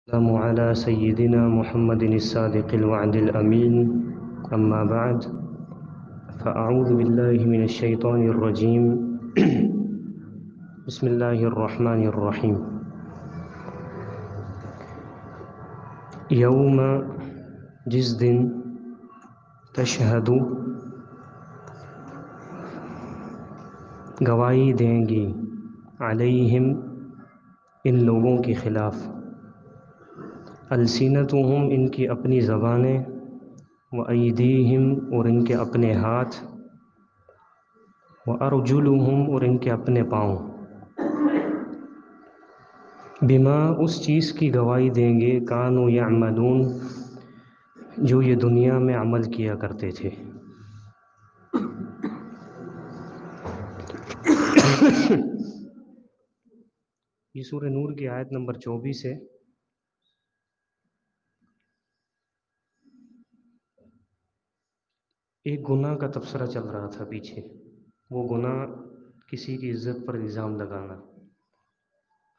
السلام على سيدنا محمد الصادق الوعد الأمين. أما بعد، فأعوذ بالله من الشيطان الرجيم. بسم الله الرحمن الرحيم. یوم، جس دن، تشہد، گواہی دیں گی، علیہم، ان لوگوں کے خلاف، السنتہم، ان کی اپنی زبانیں، وایدیہم، اور ان کے اپنے ہاتھ، وارجلہم، اور ان کے اپنے پاؤں، بما، اس چیز کی گواہی دیں گے، کانوا یعملون، جو یہ دنیا میں عمل کیا کرتے تھے. یہ سورہ نور کی آیت نمبر 24 ہے. ایک گناہ کا تبصرہ چل رہا تھا پیچھے. وہ گناہ کسی کی عزت پر الزام لگانا،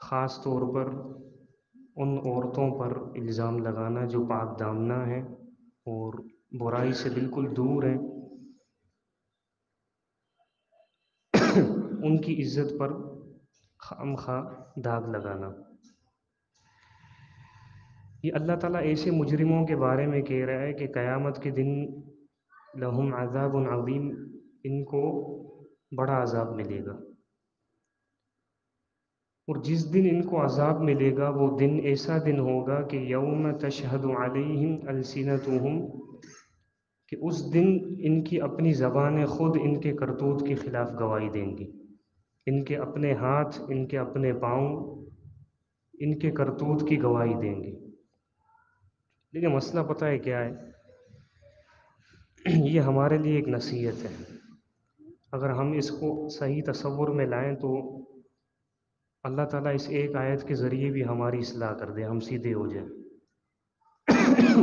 خاص طور پر ان عورتوں پر الزام لگانا جو پاک دامنہ ہیں اور برائی سے بالکل دور ہیں. ان کی عزت پر خام خواہ داغ لگانا. یہ اللہ تعالیٰ ایسے مجرموں کے بارے میں کہہ رہا ہے کہ قیامت کے دن لہم عذاب عظیم، ان کو بڑا عذاب ملے گا. اور جس دن ان کو عذاب ملے گا وہ دن ایسا دن ہوگا کہ یوم تشہد علیہم السنتہم، کہ اس دن ان کی اپنی زبانیں خود ان کے کرتوت کے خلاف گواہی دیں گی. ان کے اپنے ہاتھ، ان کے اپنے پاؤں ان کے کرتوت کی گواہی دیں گے. لیکن مسئلہ پتہ ہے کیا ہے؟ یہ ہمارے لیے ایک نصیحت ہے. اگر ہم اس کو صحیح تصور میں لائیں تو اللہ تعالیٰ اس ایک آیت کے ذریعے بھی ہماری اصلاح کر دے، ہم سیدھے ہو جائیں.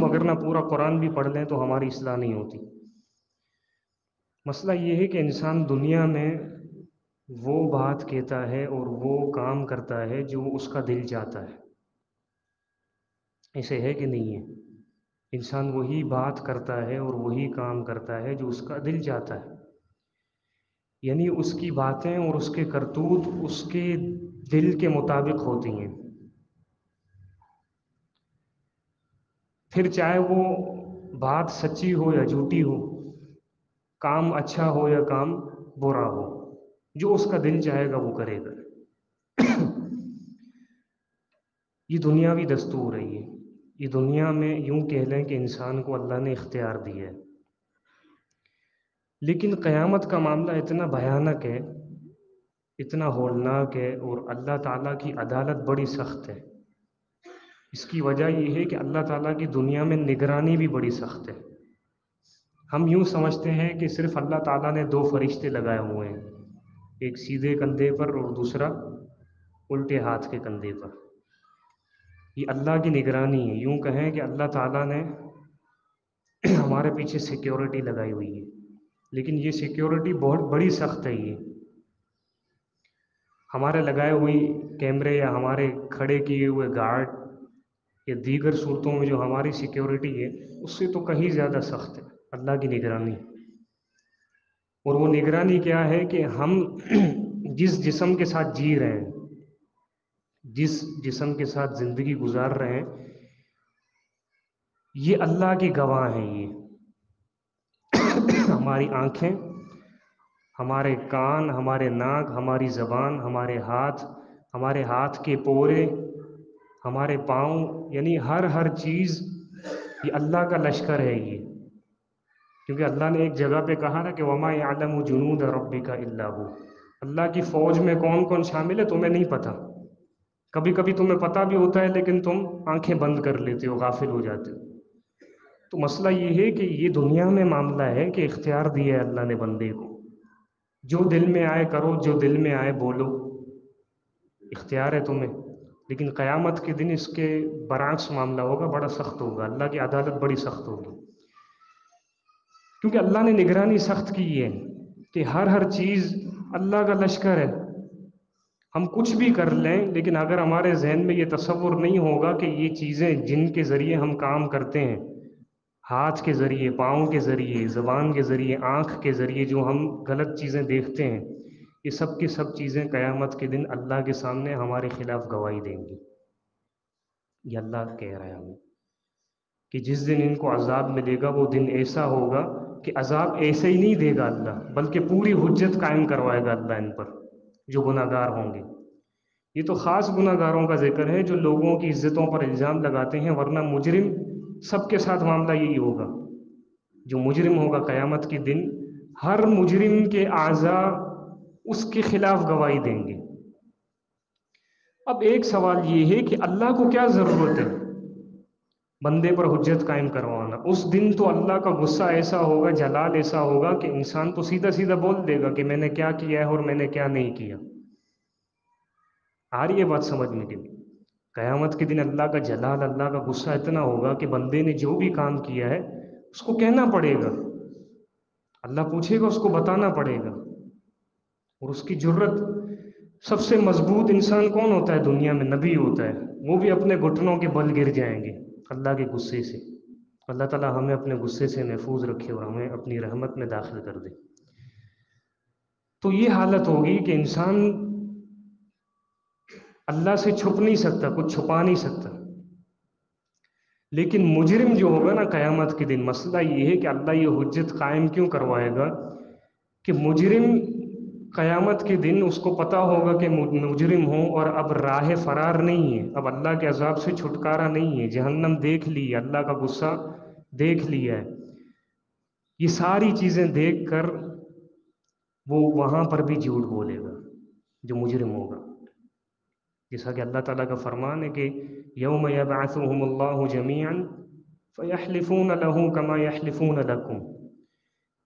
مگر نہ پورا قرآن بھی پڑھ لیں تو ہماری اصلاح نہیں ہوتی. مسئلہ یہ ہے کہ انسان دنیا میں وہ بات کہتا ہے اور وہ کام کرتا ہے جو اس کا دل چاہتا ہے. ایسے ہے کہ نہیں ہے؟ انسان وہی بات کرتا ہے اور وہی کام کرتا ہے جو اس کا دل چاہتا ہے. یعنی اس کی باتیں اور اس کے کرتوت اس کے دل کے مطابق ہوتی ہیں. پھر چاہے وہ بات سچی ہو یا جھوٹی ہو، کام اچھا ہو یا کام برا ہو، جو اس کا دل چاہے گا وہ کرے گا. یہ دنیاوی دستور ہے. یہ دنیا میں یوں کہہ لیں کہ انسان کو اللہ نے اختیار دیا ہے. لیکن قیامت کا معاملہ اتنا بھیانک ہے، اتنا ہولناک ہے، اور اللہ تعالیٰ کی عدالت بڑی سخت ہے. اس کی وجہ یہ ہے کہ اللہ تعالیٰ کی دنیا میں نگرانی بھی بڑی سخت ہے. ہم یوں سمجھتے ہیں کہ صرف اللہ تعالیٰ نے 2 فرشتے لگائے ہوئے ہیں، ایک سیدھے کندھے پر اور دوسرا الٹے ہاتھ کے کندھے پر. یہ اللہ کی نگرانی ہے. یوں کہیں کہ اللہ تعالیٰ نے ہمارے پیچھے سیکیورٹی لگائی ہوئی ہے. لیکن یہ سیکیورٹی بہت بڑی سخت ہے. یہ ہمارے لگائے ہوئی کیمرے یا ہمارے کھڑے کیے ہوئے گارڈ یا دیگر صورتوں میں جو ہماری سیکیورٹی ہے اس سے تو کہیں زیادہ سخت ہے اللہ کی نگرانی. اور وہ نگرانی کیا ہے کہ ہم جس جسم کے ساتھ جی رہے ہیں، جس جسم کے ساتھ زندگی گزار رہے ہیں، یہ اللہ کی گواہ ہیں. یہ ہماری آنکھیں، ہمارے کان، ہمارے ناک، ہماری زبان، ہمارے ہاتھ کے پورے، ہمارے پاؤں، یعنی ہر چیز یہ اللہ کا لشکر ہے. یہ کیونکہ اللہ نے ایک جگہ پہ کہا نا کہ وَمَا يَعْلَمُ جُنُودَ رَبِّكَ إِلَّا هُوَ. اللہ کی فوج میں کون کون شامل ہے تمہیں نہیں پتہ. کبھی کبھی تمہیں پتہ بھی ہوتا ہے لیکن تم آنکھیں بند کر لیتے ہو، غافل ہو جاتے ہو. تو مسئلہ یہ ہے کہ یہ دنیا میں معاملہ ہے کہ اختیار دیا ہے اللہ نے بندے کو، جو دل میں آئے کرو، جو دل میں آئے بولو، اختیار ہے تمہیں. لیکن قیامت کے دن اس کے برعکس معاملہ ہوگا، بڑا سخت ہوگا. اللہ کی عدالت بڑی سخت ہوگی، کیونکہ اللہ نے نگرانی سخت کی ہے کہ ہر چیز اللہ کا لشکر ہے. ہم کچھ بھی کر لیں، لیکن اگر ہمارے ذہن میں یہ تصور نہیں ہوگا کہ یہ چیزیں جن کے ذریعے ہم کام کرتے ہیں، ہاتھ کے ذریعے، پاؤں کے ذریعے، زبان کے ذریعے، آنکھ کے ذریعے جو ہم غلط چیزیں دیکھتے ہیں، یہ سب کی سب چیزیں قیامت کے دن اللہ کے سامنے ہمارے خلاف گواہی دیں گی۔ یہ اللہ کہہ رہا ہے ہمیں کہ جس دن ان کو عذاب ملے گا وہ دن ایسا ہوگا کہ عذاب ایسے ہی نہیں دے گا اللہ، بلکہ پوری حجت قائم کروائے گا اللہ ان پر جو گناہ گار ہوں گے۔ یہ تو خاص گناہ گاروں کا ذکر ہے جو لوگوں کی عزتوں پر الزام لگاتے ہیں، ورنہ مجرم سب کے ساتھ معاملہ یہی ہوگا۔ جو مجرم ہوگا قیامت کے دن، ہر مجرم کے اعضاء اس کے خلاف گواہی دیں گے۔ اب ایک سوال یہ ہے کہ اللہ کو کیا ضرورت ہے بندے پر حجت قائم کروانا؟ اس دن تو اللہ کا غصہ ایسا ہوگا، جلال ایسا ہوگا کہ انسان تو سیدھا سیدھا بول دے گا کہ میں نے کیا کیا ہے اور میں نے کیا نہیں کیا۔ آ رہی ہے بات سمجھ میں کہ نہیں؟ قیامت کے دن اللہ کا جلال، اللہ کا غصہ اتنا ہوگا کہ بندے نے جو بھی کام کیا ہے اس کو کہنا پڑے گا، اللہ پوچھے گا، اس کو بتانا پڑے گا۔ اور اس کی جرت، سب سے مضبوط انسان کون ہوتا ہے دنیا میں؟ نبی ہوتا ہے، وہ بھی اپنے گھٹنوں کے بل گر جائیں گے اللہ کے غصے سے۔ اللہ تعالیٰ ہمیں اپنے غصے سے محفوظ رکھے اور ہمیں اپنی رحمت میں داخل کر دے۔ تو یہ حالت ہوگی کہ انسان اللہ سے چھپ نہیں سکتا، کچھ چھپا نہیں سکتا۔ لیکن مجرم جو ہوگا نا قیامت کے دن، مسئلہ یہ ہے کہ اللہ یہ حجت قائم کیوں کروائے گا کہ مجرم قیامت کے دن اس کو پتا ہوگا کہ مجرم ہوں اور اب راہ فرار نہیں ہے، اب اللہ کے عذاب سے چھٹکارا نہیں ہے، جہنم دیکھ لی ہے، اللہ کا غصہ دیکھ لیا ہے۔ یہ ساری چیزیں دیکھ کر وہ وہاں پر بھی جھوٹ بولے گا جو مجرم ہوگا، جیسا کہ اللہ تعالیٰ کا فرمان ہے کہ یوم یبعثهم اللہ جمیعا فیحلفون له کما یحلفون لکم۔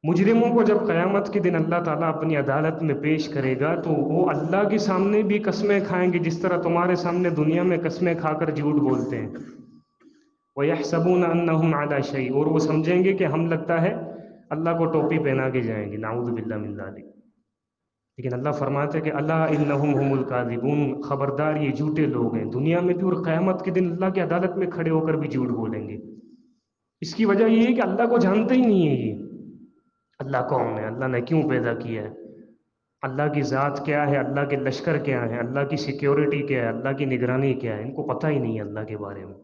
مجرموں کو جب قیامت کے دن اللہ تعالیٰ اپنی عدالت میں پیش کرے گا تو وہ اللہ کے سامنے بھی قسمیں کھائیں گے جس طرح تمہارے سامنے دنیا میں قسمیں کھا کر جھوٹ بولتے ہیں۔ وَيَحْسَبُونَ أَنَّهُمْ عَلَى شَيْءٍ، اور وہ سمجھیں گے کہ ہم لگتا ہے اللہ کو ٹوپی پہنا کے جائیں گے، نعوذ باللہ من ذلک۔ لیکن اللہ فرماتے ہیں کہ اللہ انہم هم الکاذبون، خبردار یہ جھوٹے لوگ ہیں، دنیا میں بھی اور قیامت کے دن اللہ کی عدالت میں کھڑے ہو کر بھی جھوٹ بولیں گے۔ اس کی وجہ یہ ہے کہ اللہ کو جانتے ہی نہیں ہے یہ اللہ کون ہے، اللہ نے کیوں پیدا کیا ہے، اللہ کی ذات کیا ہے، اللہ کے لشکر کیا ہے، اللہ کی سیکیورٹی کیا ہے، اللہ کی نگرانی کیا ہے، ان کو پتہ ہی نہیں ہے اللہ کے بارے میں۔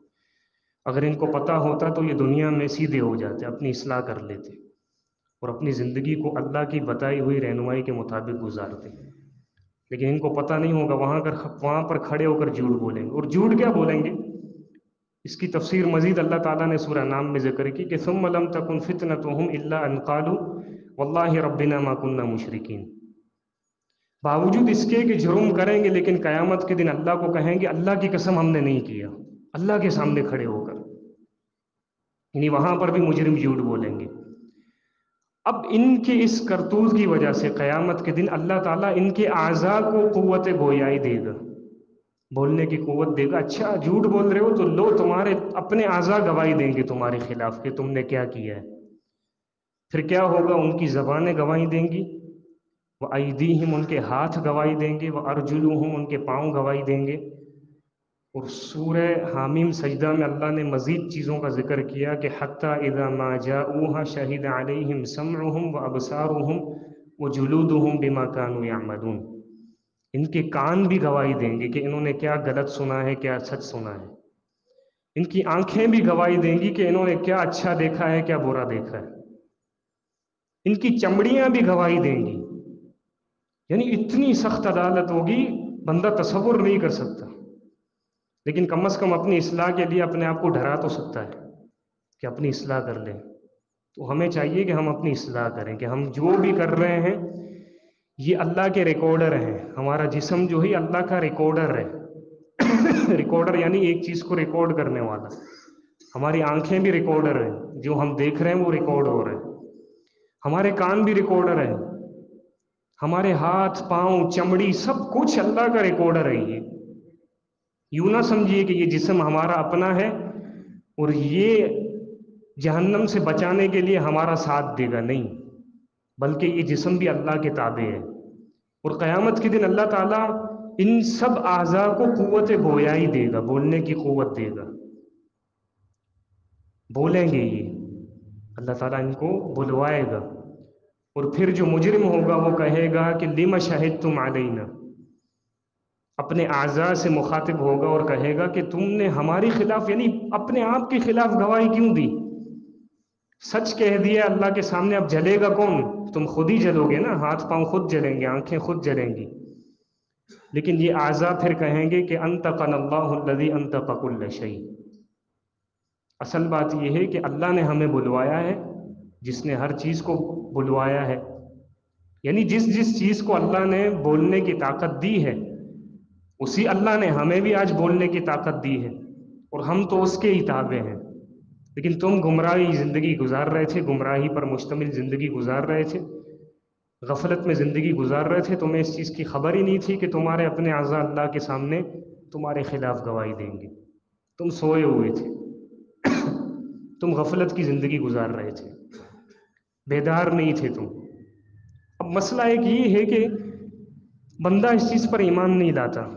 اگر ان کو پتہ ہوتا تو یہ دنیا میں سیدھے ہو جاتے، اپنی اصلاح کر لیتے اور اپنی زندگی کو اللہ کی بتائی ہوئی رہنمائی کے مطابق گزارتے۔ لیکن ان کو پتہ نہیں ہوگا، وہاں پر کھڑے ہو کر جھوٹ بولیں گے۔ اور جھوٹ کیا بولیں گے؟ اس کی تفسیر مزید اللہ تعالیٰ نے سورہ نام میں ذکر کی کہ ثم لم تکن فتنتهم الا ان قالوا واللہ ربنا ما كنا مشرکین۔ باوجود اس کے کہ جرم کریں گے لیکن قیامت کے دن اللہ کو کہیں گے اللہ کی قسم ہم نے نہیں کیا، اللہ کے سامنے کھڑے ہو کر، یعنی وہاں پر بھی مجرم جھوٹ بولیں گے۔ اب ان کے اس کرتوت کی وجہ سے قیامت کے دن اللہ تعالیٰ ان کے اعضاء کو قوت گویائی دے گا، بولنے کی قوت دے گا۔ اچھا جھوٹ بول رہے ہو تو لو، تمہارے اپنے اعضاء گواہی دیں گے تمہارے خلاف کہ تم نے کیا کیا ہے۔ پھر کیا ہوگا؟ ان کی زبانیں گواہی دیں گی، وَأَيْدِيهِمْ ان کے ہاتھ گواہی دیں گے، وَأَرْجُلُهُمْ ان کے پاؤں گواہی دیں گے۔ اور سورہ حامیم سجدہ میں اللہ نے مزید چیزوں کا ذکر کیا کہ حَتَّى إِذَا مَا جَاءُوهَا شَهِدَ عَلَيْهِمْ سَمْعُهُمْ وَأَبْصَارُهُمْ وَجُلُودُهُمْ بِمَا كَانُوا يَعْمَلُونَ۔ ان کے کان بھی گواہی دیں گے کہ انہوں نے کیا غلط سنا ہے، کیا سچ سنا ہے۔ ان کی آنکھیں بھی گواہی دیں گی کہ انہوں نے کیا اچھا دیکھا ہے، کیا برا دیکھا ہے۔ ان کی چمڑیاں بھی گواہی دیں گی، یعنی اتنی سخت عدالت ہوگی بندہ تصور نہیں کر سکتا۔ لیکن کم از کم اپنی اصلاح کے لیے اپنے آپ کو ڈرا تو سکتا ہے کہ اپنی اصلاح کر لیں۔ تو ہمیں چاہیے کہ ہم اپنی اصلاح کریں، کہ ہم جو بھی کر رہے ہیں یہ اللہ کے ریکارڈر ہیں۔ ہمارا جسم جو ہے اللہ کا ریکارڈر ہے ریکارڈر یعنی ایک چیز کو ریکارڈ کرنے والا۔ ہماری آنکھیں بھی ریکارڈر ہیں، جو ہم دیکھ رہے ہیں وہ ریکارڈ ہو رہے ہیں۔ ہمارے کان بھی ریکارڈر ہیں، ہمارے ہاتھ، پاؤں، چمڑی، سب کچھ اللہ کا ریکارڈر ہے۔ یہ یوں نہ سمجھیے کہ یہ جسم ہمارا اپنا ہے اور یہ جہنم سے بچانے کے لیے ہمارا ساتھ دے گا، نہیں، بلکہ یہ جسم بھی اللہ کے تابع ہے۔ اور قیامت کے دن اللہ تعالیٰ ان سب اعضاء کو قوت گویائی دے گا، بولنے کی قوت دے گا، بولیں گے یہ، اللہ تعالیٰ ان کو بلوائے گا۔ اور پھر جو مجرم ہوگا وہ کہے گا کہ لم شہدتم علینا، اپنے اعضاء سے مخاطب ہوگا اور کہے گا کہ تم نے ہماری خلاف، یعنی اپنے آپ کے خلاف گواہی کیوں دی؟ سچ کہہ دیا اللہ کے سامنے، اب جلے گا کون؟ تم خود ہی جلو گے نا، ہاتھ پاؤں خود جلیں گے، آنکھیں خود جلیں گی۔ لیکن یہ اعضاء پھر کہیں گے کہ انطقنا اللہ الذی انطق کل شیء، اصل بات یہ ہے کہ اللہ نے ہمیں بلوایا ہے، جس نے ہر چیز کو بلوایا ہے، یعنی جس جس چیز کو اللہ نے بولنے کی طاقت دی ہے، اسی اللہ نے ہمیں بھی آج بولنے کی طاقت دی ہے، اور ہم تو اس کے ہی تابع ہیں۔ لیکن تم گمراہی زندگی گزار رہے تھے، گمراہی پر مشتمل زندگی گزار رہے تھے، غفلت میں زندگی گزار رہے تھے، تمہیں اس چیز کی خبر ہی نہیں تھی کہ تمہارے اپنے اعضاء اللہ کے سامنے تمہارے خلاف گواہی دیں گے۔ تم سوئے ہوئے تھے، تم غفلت کی زندگی گزار رہے تھے، بیدار نہیں تھے تم۔ اب مسئلہ ایک یہ ہے کہ بندہ اس چیز پر ایمان نہیں لاتا۔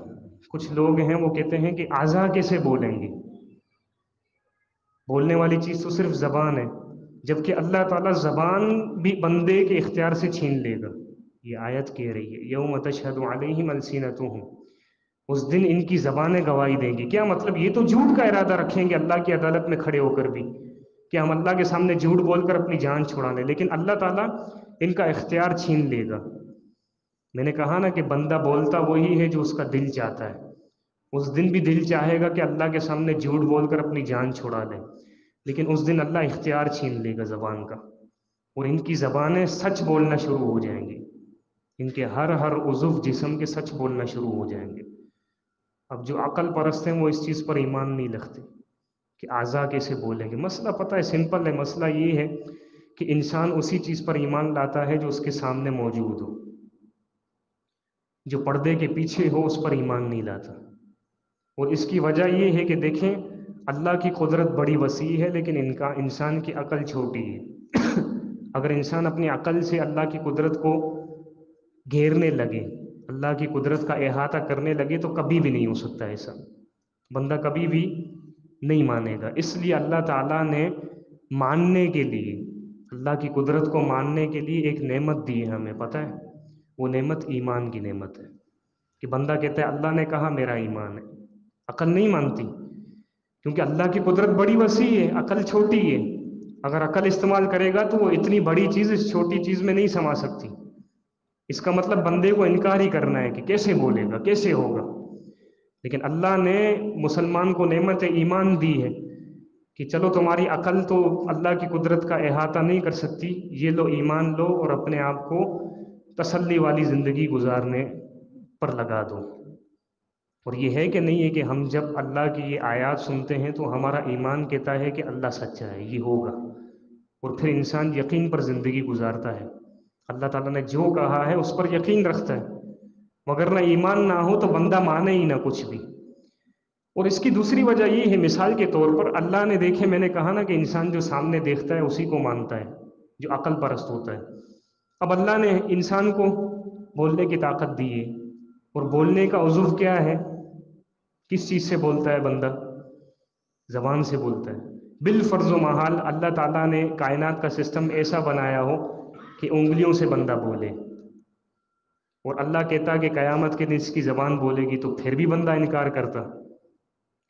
کچھ لوگ ہیں وہ کہتے ہیں کہ اعضاء کیسے بولیں گے، بولنے والی چیز تو صرف زبان ہے، جبکہ اللہ تعالیٰ زبان بھی بندے کے اختیار سے چھین لے گا۔ یہ آیت کہہ رہی ہے یوم تشہد علیہم السنتہم، اس دن ان کی زبانیں گواہی دیں گی۔ کیا مطلب؟ یہ تو جھوٹ کا ارادہ رکھیں گے اللہ کی عدالت میں کھڑے ہو کر بھی، کہ ہم اللہ کے سامنے جھوٹ بول کر اپنی جان چھڑا لیں، لیکن اللہ تعالیٰ ان کا اختیار چھین لے گا۔ میں نے کہا نا کہ بندہ بولتا وہی ہے جو اس کا دل چاہتا ہے۔ اس دن بھی دل چاہے گا کہ اللہ کے سامنے جھوٹ بول کر اپنی جان چھڑا لے، لیکن اس دن اللہ اختیار چھین لے گا زبان کا، اور ان کی زبانیں سچ بولنا شروع ہو جائیں گی، ان کے ہر ہر عضو جسم کے سچ بولنا شروع ہو جائیں گے۔ اب جو عقل پرست ہیں وہ اس چیز پر ایمان نہیں رکھتے کہ اعضاء کیسے بولیں گے۔ مسئلہ پتہ ہے سمپل ہے، مسئلہ یہ ہے کہ انسان اسی چیز پر ایمان لاتا ہے جو اس کے سامنے موجود ہو، جو پردے کے پیچھے ہو اس پر ایمان نہیں لاتا۔ اور اس کی وجہ یہ ہے کہ دیکھیں اللہ کی قدرت بڑی وسیع ہے، لیکن انسان کی عقل چھوٹی ہے۔ اگر انسان اپنی عقل سے اللہ کی قدرت کو گھیرنے لگے، اللہ کی قدرت کا احاطہ کرنے لگے، تو کبھی بھی نہیں ہو سکتا ایسا، بندہ کبھی بھی نہیں مانے گا۔ اس لیے اللہ تعالیٰ نے ماننے کے لیے، اللہ کی قدرت کو ماننے کے لیے ایک نعمت دی ہے ہمیں، پتہ ہے وہ نعمت ایمان کی نعمت ہے، کہ بندہ کہتا ہے اللہ نے کہا میرا ایمان ہے۔ عقل نہیں مانتی، کیونکہ اللہ کی قدرت بڑی وسیع ہے، عقل چھوٹی ہے۔ اگر عقل استعمال کرے گا تو وہ اتنی بڑی چیز اس چھوٹی چیز میں نہیں سما سکتی۔ اس کا مطلب بندے کو انکار ہی کرنا ہے کہ کیسے بولے گا، کیسے ہوگا۔ لیکن اللہ نے مسلمان کو نعمت ایمان دی ہے کہ چلو تمہاری عقل تو اللہ کی قدرت کا احاطہ نہیں کر سکتی، یہ لو ایمان لو اور اپنے آپ کو تسلی والی زندگی گزارنے پر لگا دو۔ اور یہ ہے کہ نہیں ہے کہ ہم جب اللہ کی یہ آیات سنتے ہیں تو ہمارا ایمان کہتا ہے کہ اللہ سچا ہے، یہ ہوگا، اور پھر انسان یقین پر زندگی گزارتا ہے، اللہ تعالیٰ نے جو کہا ہے اس پر یقین رکھتا ہے۔ مگر نہ ایمان نہ ہو تو بندہ مانے ہی نہ کچھ بھی۔ اور اس کی دوسری وجہ یہ ہے، مثال کے طور پر اللہ نے دیکھے، میں نے کہا نا کہ انسان جو سامنے دیکھتا ہے اسی کو مانتا ہے، جو عقل پرست ہوتا ہے۔ اب اللہ نے انسان کو بولنے کی طاقت دی ہے، اور بولنے کا عضو کیا ہے؟ کس چیز سے بولتا ہے بندہ؟ زبان سے بولتا ہے۔ بالفرض و محال اللہ تعالیٰ نے کائنات کا سسٹم ایسا بنایا ہو کہ انگلیوں سے بندہ بولے، اور اللہ کہتا کہ قیامت کے دن اس کی زبان بولے گی، تو پھر بھی بندہ انکار کرتا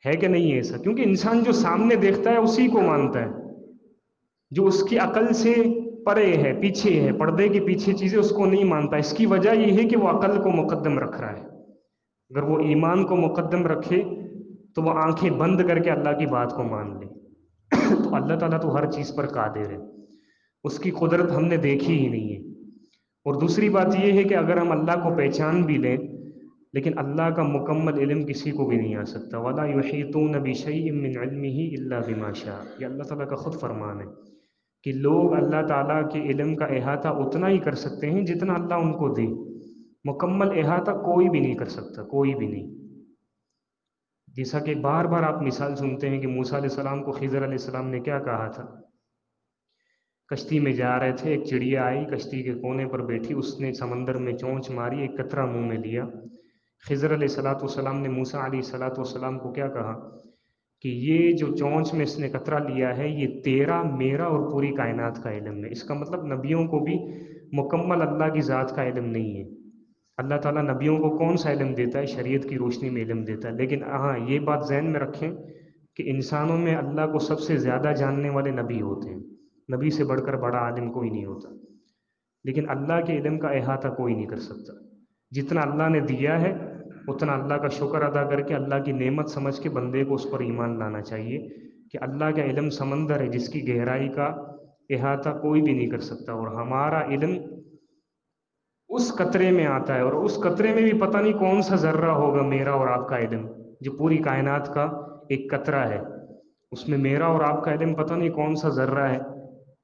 ہے کہ نہیں ہے ایسا؟ کیونکہ انسان جو سامنے دیکھتا ہے اسی کو مانتا ہے، جو اس کی عقل سے پرے ہے، پیچھے ہے، پردے کے پیچھے چیزیں اس کو نہیں مانتا۔ اس کی وجہ یہ ہے کہ وہ عقل کو مقدم رکھ رہا ہے۔ اگر وہ ایمان کو مقدم رکھے تو وہ آنکھیں بند کر کے اللہ کی بات کو مان لے۔ تو اللہ تعالیٰ تو ہر چیز پر قادر ہے، اس کی قدرت ہم نے دیکھی ہی نہیں ہے۔ اور دوسری بات یہ ہے کہ اگر ہم اللہ کو پہچان بھی لیں، لیکن اللہ کا مکمل علم کسی کو بھی نہیں آ سکتا۔ وَلَا يُحِيطُونَ بِشَيْءٍ مِّنْ عِلْمِهِ إِلَّا بِمَا شَاءَ، یہ اللہ تعالیٰ کا خود فرمان ہے کہ لوگ اللہ تعالیٰ کے علم کا احاطہ اتنا ہی کر سکتے ہیں جتنا اللہ ان کو دے، مکمل احاطہ کوئی بھی نہیں کر سکتا، کوئی بھی نہیں۔ جیسا کہ بار بار آپ مثال سنتے ہیں کہ موسیٰ علیہ السلام کو خضر علیہ السلام نے کیا کہا تھا؟ کشتی میں جا رہے تھے، ایک چڑیا آئی کشتی کے کونے پر بیٹھی، اس نے سمندر میں چونچ ماری، ایک قطرہ منہ میں لیا، خضر علیہ الصلوۃ والسلام نے موسیٰ علیہ الصلوۃ والسلام کو کیا کہا کہ یہ جو چونچ میں اس نے قطرہ لیا ہے یہ تیرا میرا اور پوری کائنات کا علم ہے۔ اس کا مطلب نبیوں کو بھی مکمل اللہ کی ذات کا علم نہیں ہے۔ اللہ تعالیٰ نبیوں کو کون سا علم دیتا ہے؟ شریعت کی روشنی میں علم دیتا ہے، لیکن ہاں یہ بات ذہن میں رکھیں کہ انسانوں میں اللہ کو سب سے زیادہ جاننے والے نبی ہوتے ہیں، نبی سے بڑھ کر بڑا عالم کوئی نہیں ہوتا، لیکن اللہ کے علم کا احاطہ کوئی نہیں کر سکتا۔ جتنا اللہ نے دیا ہے اتنا اللہ کا شکر ادا کر کے اللہ کی نعمت سمجھ کے بندے کو اس پر ایمان لانا چاہیے کہ اللہ کا علم سمندر ہے جس کی گہرائی کا احاطہ کوئی بھی نہیں کر سکتا، اور ہمارا علم اس قطرے میں آتا ہے، اور اس قطرے میں بھی پتہ نہیں کون سا ذرہ ہوگا میرا اور آپ کا علم، جو پوری کائنات کا ایک قطرہ ہے، اس میں میرا اور آپ کا علم پتہ نہیں کون سا ذرہ ہے۔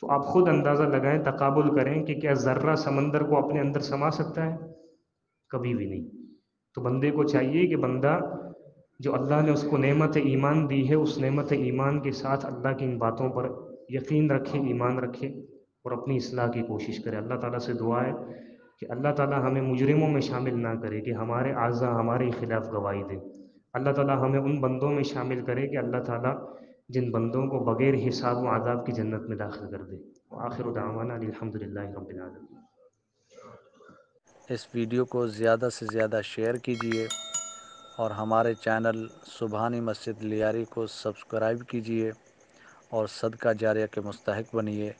تو آپ خود اندازہ لگائیں، تقابل کریں کہ کیا ذرہ سمندر کو اپنے اندر سما سکتا ہے؟ کبھی بھی نہیں۔ تو بندے کو چاہیے کہ بندہ جو اللہ نے اس کو نعمت ایمان دی ہے، اس نعمت ایمان کے ساتھ اللہ کی ان باتوں پر یقین رکھے، ایمان رکھے، اور اپنی اصلاح کی کوشش کرے۔ اللہ تعالیٰ سے دعا ہے کہ اللہ تعالیٰ ہمیں مجرموں میں شامل نہ کرے کہ ہمارے اعضاء ہمارے خلاف گواہی دیں۔ اللہ تعالیٰ ہمیں ان بندوں میں شامل کرے کہ اللہ تعالیٰ جن بندوں کو بغیر حساب و عذاب کی جنت میں داخل کر دے۔ وآخر دعوانا الحمد للہ رب العالمین۔ اس ویڈیو کو زیادہ سے زیادہ شیئر کیجیے اور ہمارے چینل سبحانی مسجد لیاری کو سبسکرائب کیجیے اور صدقہ جاریہ کے مستحق بنیے۔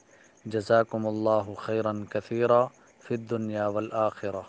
جزاکم اللہ خیرا کثیرا فی الدنیا والآخرہ۔